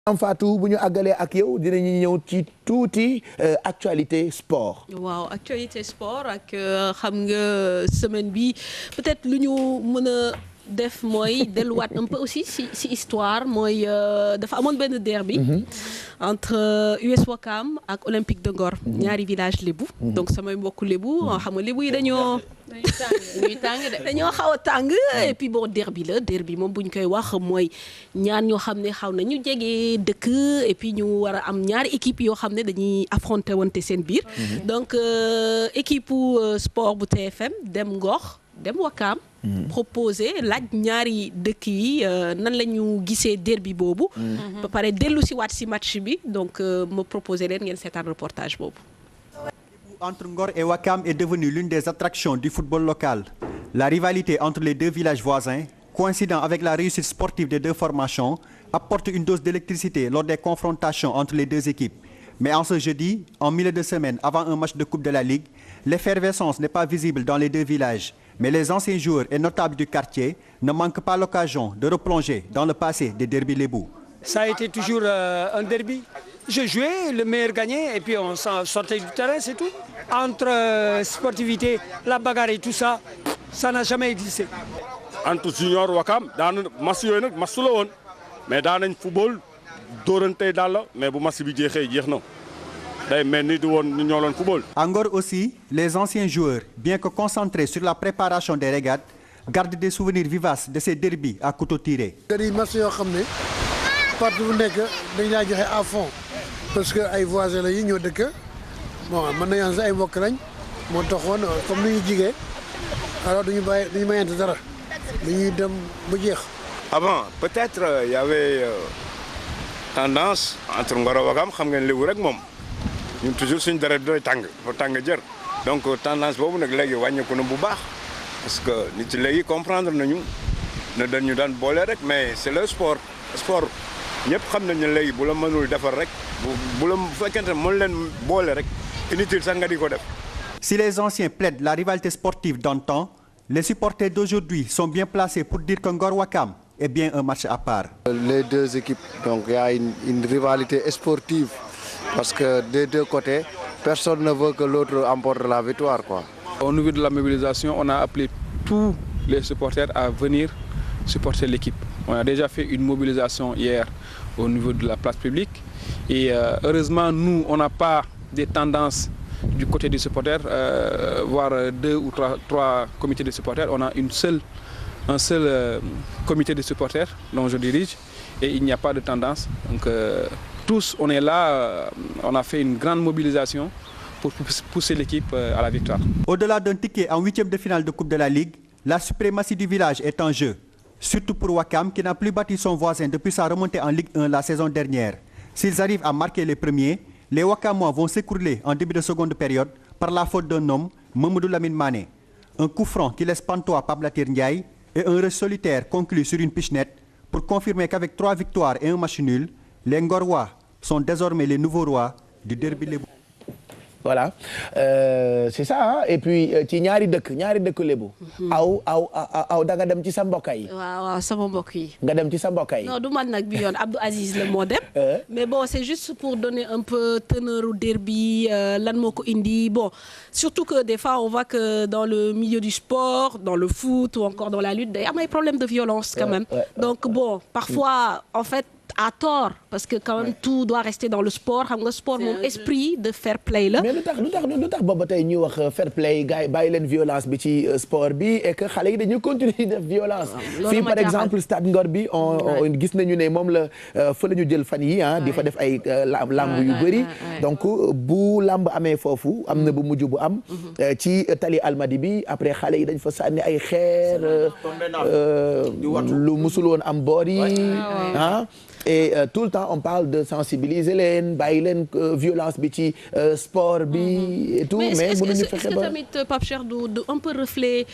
am Fatou bu ñu àggalee ak yow dinañu ñëw ci tuuti actualité sport. waaw actualité sport ak xam nga semaine bi peut-être lu ñu mën a def mooy delluwaat un peu aussi si histoire mooy dafa amoon benn derby entre US Ouakam ak Olympique de Ngor ñaari village lébu donc samay mbokku lébu xam nga lébu yi dañoo xaw a tàng et puis bon derby moom bu ñu koy wax mooy ñaar ñoo xam ne xaw nañu jege dëkk et puis ñu war a am ñaari équipe yoo xam ne dañuy affronter wante seen biir donc équipe sport bu TFM dem Ngor dem Ouakam proposé laaj ñaari dëkk yi nan la ñu gisee derby boobu ba pare dellu si waat si match bi donc ma proposé leen ngeen seetaan reportage boobu. Entre Ngor et Ouakam est devenue l'une des attractions du football local. La rivalité entre les deux villages voisins, coïncidant avec la réussite sportive des deux formations, apporte une dose d'électricité lors des confrontations entre les deux équipes. Mais en ce jeudi, en milieu de semaine avant un match de Coupe de la Ligue, l'effervescence n'est pas visible dans les deux villages. Mais les anciens joueurs et notables du quartier ne manquent pas l'occasion de replonger dans le passé des derbys lébous. Ça a été toujours un derby. Je jouais, le meilleur gagnait et puis on sortait du terrain, c'est tout. Entre sportivité, la bagarre et tout ça, ça n'a jamais existé. Entre Junior Ouakam, match yooyu nag match la woon mais daan nañ football dóorante daal la mais bu match bi jeexee jeex na day mel ni du woon ñu ñoo doon football. À Ngor aussi, les anciens joueurs, bien que concentrés sur la préparation des régates, gardent des souvenirs vivaces de ces derbys à couteau tiré. yi match yoo xam ne partie bu nekk dañ laa joxe à fond parce que ay voisins la yi ñoo dëkk bon mën nañu sax ay mbokk lañ moo taxoon comme ni ñu jigee alors duñu mayante dara dañuy dem ba jeex. Avant peut-être y avait tendance entre Ngor ak Ouakam xam ngeen léegi rek moom ñun toujours suñu dara doy tàng dafa tàng jër donc tendance boobu nag léegi wàññeeku na bu baax parce que nit yi léegi comprendre nañu ne dañu daan boole rek mais c'est le sport ñëpp xam nañ ne léegi bu la mënul defar rek bu fekkente ne mën leen boole rek inutile sax nga di ko def. Si les anciens plaident la rivalité sportive d'antan, les supporters d'aujourd'hui sont bien placés pour dire que Ngor Ouakam est bien un match à part. Les deux équipes, donc il y a une rivalité sportive parce que des deux côtés, personne ne veut que l'autre emporte la victoire, quoi. Au niveau de la mobilisation, on a appelé tous les supporters à venir supporter l'équipe. On a déjà fait une mobilisation hier au niveau de la place publique et heureusement nous on n'a pas des tendances du côté des supporters, voire deux ou trois comités de supporters. On a un seul comité de supporters dont je dirige et il n'y a pas de tendance. Donc tous on est là, on a fait une grande mobilisation pour pousser l'équipe à la victoire. Au-delà d'un ticket en huitième de finale de Coupe de la Ligue, la suprématie du village est en jeu. Surtout pour Ouakam qui n'a plus battu son voisin depuis sa remontée en Ligue 1 la saison dernière. S'ils arrivent à marquer les premiers, les Ouakamois vont s'écrouler en début de seconde période par la faute d'un homme, Mamadou Lamine Mané. Un coup franc qui laisse pantois Pape Latir Ndiaye et un rush solitaire conclu sur une pichenette pour confirmer qu'avec 3 victoires et un match nul, les Ngorois sont désormais les nouveaux rois du derby lébou. Voilà c'est ça hein? Et puis ci ñaari dëkk lébu aw da nga dem ci sa mbokk yi. waaw sama mbokk yi. nga dem ci sa mbokk yi. non du man nag bi yoon Abdou Aziz la moo dem. mais bon c'est juste pour donner un peu teneur au derby lan moo ko indi bon surtout que des fois on voit que dans le milieu du sport dans le foot ou encore dans la lutte day am ay problèmes de violence quand même. Donc bon parfois en fait à tort parce que quand même tout doit rester dans le sport xam nga sport moom esprit de fair play la. mais lu tax booba tey ñuy wax fair play gars yi bàyyi leen violence bi ci sport bi et que xale yi dañuy continuer def violence. fii par exemple stade Ngor bi on gis nañu ne moom la fa la ñu jël fan yi di fa def ay lamb yu bëri. donc bu lamb amee foofu am na bu mujj bu am. ci tali Almadi bi après xale yi dañ fa sànni ay xeer. lu musul woon am boor yi et tout le temps on parle de sensibiliser leen bàyyi leen violence bi ci sport bi et tout. mais mënuñu fexe ba tamit Pape Cheikh du un peu reflet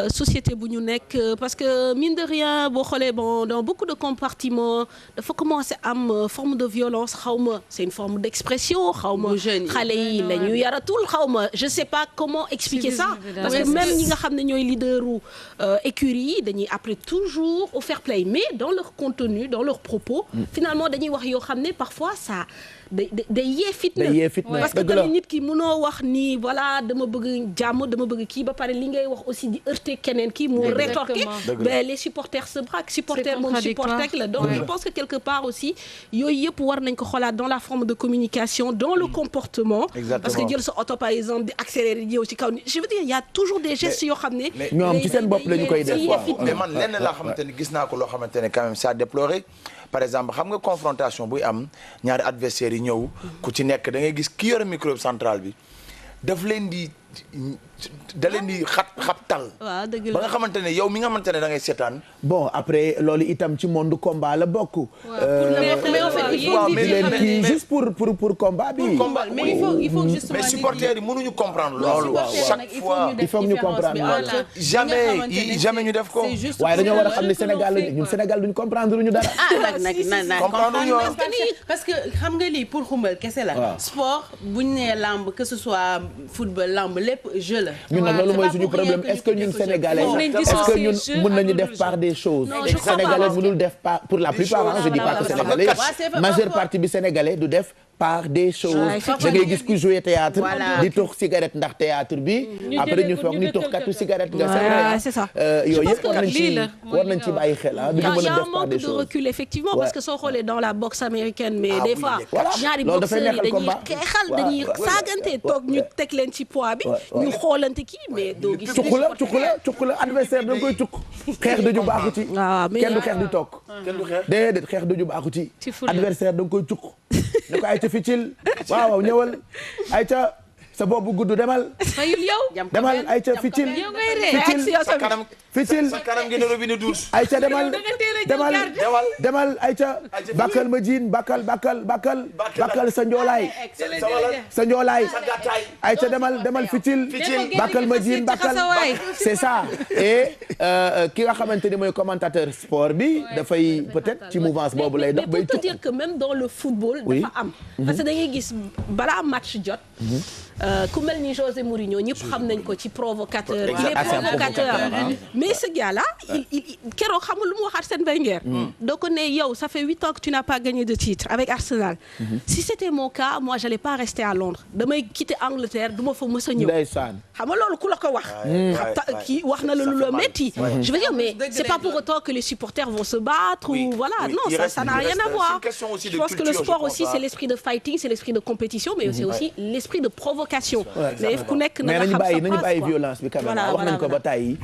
société bu ñu nekk parce que mine de rien boo xoolee bon dans beaucoup de compartiments dafa commencer am forme de violence xaw ma c'est une forme d'expression xaw ma xale yi la ñu yaratul xaw ma je sais pas comment expliquer ça parce que même ñi nga xam ne ñooy leaderu écurie yi dañuy appeler toujours au fair play mais dans leur contenu dans leurs propos finalement dañuy dañuy wax yoo xam ne parfois ça day yee fitna. parce que tamit nit ki mënoo wax ni voilà dama bëgg jàmm dama bëgg kii ba pare li ngay wax aussi di heurter keneen kii mu rétorquer les supporters se braquent supporter moom supporter la donc je pense que quelque part aussi yooyu yëpp war nañ ko xoolaat dans la forme de communication dans le comportement. parce que jël sa oto par exemple di accélérer ñëw ci kaw ni je veux dire il y a toujours des gestes yoo xam ne. ñoom ci seen bopp la ñu koy def mais man lenn laa xamante ne gis naa ko loo xamante ne quand même ça a déploré par exemple xam nga confrontation buy am ñaari adversaires yi ñëw ku ci nekk da ngay gis ki yor micro central bi daf leen di xaptal waaw dëgg la ba nga xamante ne yow mi nga xamante ne da ngay seetaan. bon après loolu itam ci monde combat la bokk. mais leen kii juste pour combat bi. mais il faut justement mais supporters yi mënuñu comprendre loolu. chaque fois il faut ñu comprendre loolu. jamais ñu def ko. waaye dañoo war a xam ne Sénégal ñun Sénégal duñu comprendre ñu dara. comprendre ñu parce que xam nga lii pour xumbal kese la. sport buñ nee lamb que ce soit football lamb lépp jeu la. ñun nag loolu mooy suñu problème est-ce que ñun sénégalais est-ce que ñun mën nañu def part des choses. sénégalais mënul def part pour la plupart je dis pas que sénégalais majeure partie bi sénégalais du def part des choses. da ngay gis ku jouer théâtre di tux cigarette ndax théâtre bi après ñu foog ni tuxkatu cigarette nga. c'est ça yooyu yëpp war nañ ci bàyyi xel ah. duñu mën a def part des choses. de recul effectivement parce que soo xoolee dans la boxe américaine mais des fois ñaari loolu dafay boxeurs yi neexal dañuy combat xeexal dañuy saagante toog ñu teg leen ci poids bi ñu xoolante kii mais doo gis. cuq la adversaire da nga koy cuq xeex duñu baaxu ci. kenn du xeex di toog. déedéet xeex duñu baaxu ci. adversaire da nga koy cuq ne ko ay ca ficil waaw ñëwal ay ca sa boobu gudd demal. fayul yow. demal ay ca ficil. yow ngay ree ficil sa kanam gi ne robinet douce. ay ca demal ay ca bakkal ma jiin bakkal sa njoolaay ay ca demal ficil bakkal ma jiin bakkal c'est ça et ki nga xamante ni mooy commentateur sport bi dafay peut-être ci mouvance boobu lay dox. mais pour te dire que même dans le football dafa am parce que da ngay gis balaa match jot ku mel ni José Mourinho ñëpp xam nañ ko ci provocateur il est provocateur mais ce gars-là il keroog xam nga lu mu wax Arsène Wenger donc ne yow ça fait 8 ans que tu n'as pas gagné de titre avec Arsenal si c'était mon cas moi j'allais pas rester à Londres damay quitter Angleterre du ma fa mës a ñëw xam nga loolu ku la ko wax kii wax na la lu la metti je veux dire mais c'est pas pour autant que les supporters vont se battre ou voilà non ça n'a rien à voir je pense que le sport aussi c'est l'esprit de fighting c'est l'esprit de compétition mais c'est aussi l'esprit de provocation mais ku nekk na nga xam sa nañu bàyyi violence bi quand même wax nañ ko ba tàyyi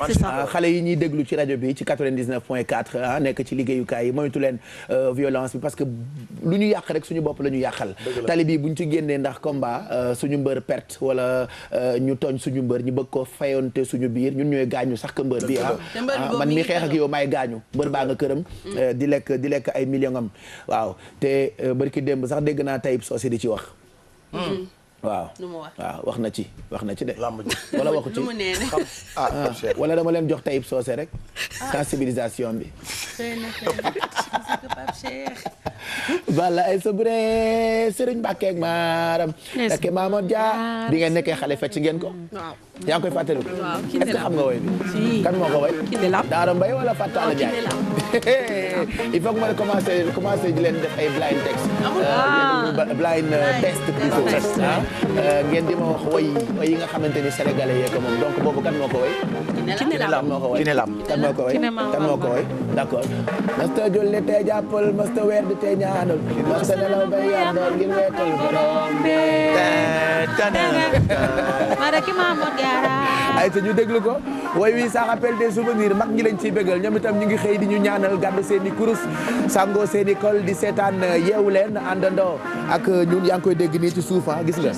xale yi ñuy déglu ci rajo bi ci 99.4 nekk ci liggéeyukaay yi moytu leen violence bi parce que lu ñu yàq rek suñu bopp la ñu yàqal tali bi buñ ci génnee ndax combat suñu mbër perte wala ñu tooñ suñu mbër ñu bëgg ko fayonte suñu biir ñun ñooy gaañu sax que mbër bi man mi xeex ak yow maay gaañu mbër baa nga këram di lekk ay millions am waaw te barki démb sax dégg naa Taïb Socé di ci wax waaw wax na ci de wala waxu ci wala dama leen jox Taïb Socé rek sensibilisation bi wala ay sobre Serigne Mbacké ak Maram ak Mamadou Dia bi ngeen nekkee xale fecc ngeen ko yaa ngi koy fàttaliku est-ce que xam nga woy bi kan moo ko woy Daara Mbaye wala Fatala Ndiaye il faut que ma commencé di leen def ay blind text blind test plutôt ngeen di ma wax woy yi nga xamante ni sénégalais yee ko moom donc boobu kan moo ko woy Kinelam moo ko woy kan moo ko woy d'accord masta julli te jàppal masta weer di te ñaanal masta nelaw bay yàndoor ngir weetal borom bi ay te ñu déglu ko woy wi ça rappelle des souvenirs mag ñi lañ ciy bégal ñoom itam ñu ngi xëy di ñu ñaanal gàddu seen i kurus sangoo seen i kol di seetaan yeewu leen àndandoo ak ñun yaa ngi koy dégg nii ci suuf gis nga